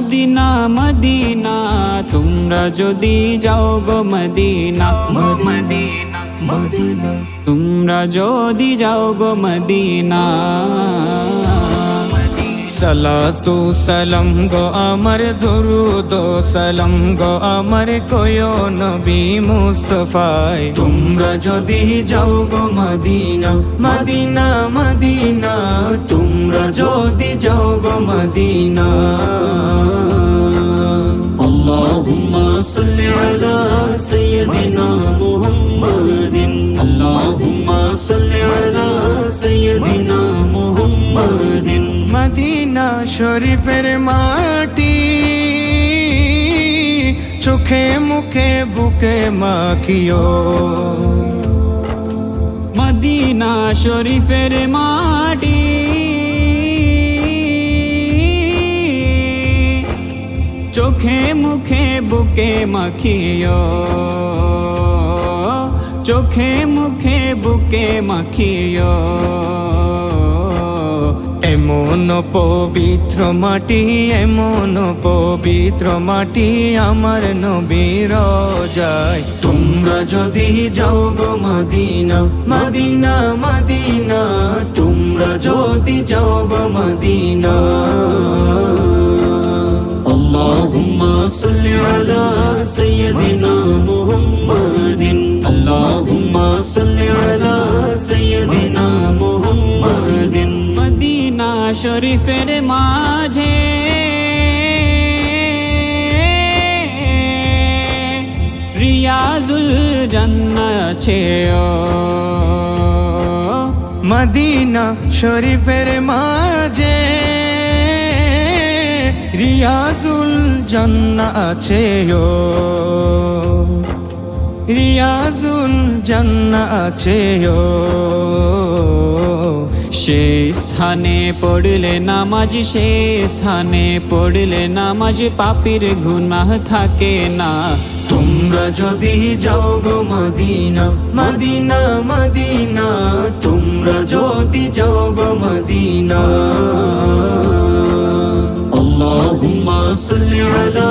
Medina Medina তোমরা যদি যাও গো মদিনা মদিনা মদিনা তোমরা যদি যাও গো মদিনা সালাতু সালাম গো আমার দরুদ সালাম গো আমার কয়ো নবী মুস্তাফায় তোমরা যদি যাও গো মদিনা মদিনা মদিনা তোমরা যদি যাও গো মদিনা আল্লাহুম্মা সাল্লি আলা সাইয়্যিদিনা মুহাম্মাদিন আল্লাহুম্মা সাল্লি আলা সাইয়্যিদিনা মুহাম্মাদিন মদিনা শরীফের মাটি চোখে মুখে বুকে মাখিও মদিনা শরীফের মাটি চোখে মুখে বুকে মাখিও চোখে মুখে বুকে মাখিও এমন পবিত্র মাটি এমন পবিত্র মাটি আমার নবীর রওজায় তোমরা যদি যাও গো মদিনা মদিনা মদিনা তোমরা যদি যাও গো মদিনা আল্লাহুম্মা সাল্লি আলা সাইয়্যিদিনা মুহাম্মাদিন আল্লাহুম্মা সাল্লি আলা সাইয়্যিদিনা মুহাম্মাদিন মদিনা শরীফের মাঝে রিয়াজুল জান্নাত আছে মদিনা শরীফের মাঝে রিয়াজুল জান্নাত আছে রিয়াজুল জান্নাত আছে সেই স্থানে পড়লে নামাজ সেই স্থানে পড়লে নামাজ পাপীর গুনাহ থাকে না তোমরা যদি যাও গো মদিনা মদিনা মদিনা তোমরা যদি যাও গো মদিনা আল্লাহুম্মা সাল্লি আলা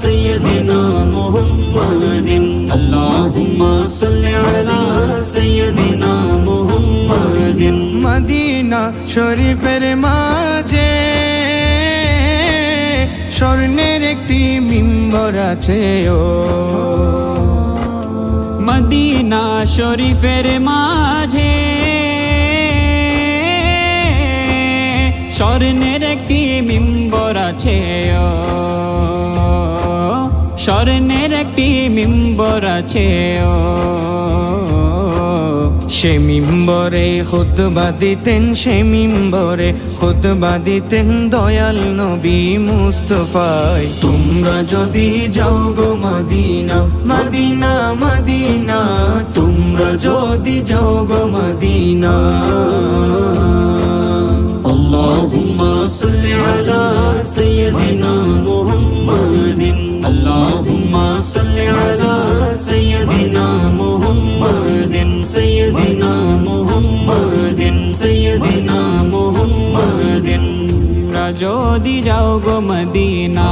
সাইয়্যিদিনা মুহাম্মাদিন আল্লাহুম্মা সাল্লি আলা সাইয়্যিদিনা মুহাম্মাদিন মদিনা শরীফের মাঝে স্বর্ণের একটি মিম্বর আছে মদিনা শরীফের মাঝে স্বর্ণের একটি মিম্বর আছে স্বর্ণের একটি মিম্বর আছে সে মিম্বরে খুতবা দিতেন সে মিম্বরে খুতবা দিতেন দয়াল নবী মুস্তাফায় তোমরা যদি যাও গো মদিনা মদিনা মদিনা তোমরা যদি যাও গো মদিনা আল্লাহুম্মা সাল্লি আলা সাইয়্যিদিনা মুহাম্মাদিন আল্লাহুম্মা সাল্লি আলা সাইয়্যিদিনা মুহাম্মাদিন সাইয়্যিদিনা মুহাম্মাদিন সাইয়্যিদিনা মুহাম্মাদিন তোমরা যদি যাও গো মদিনা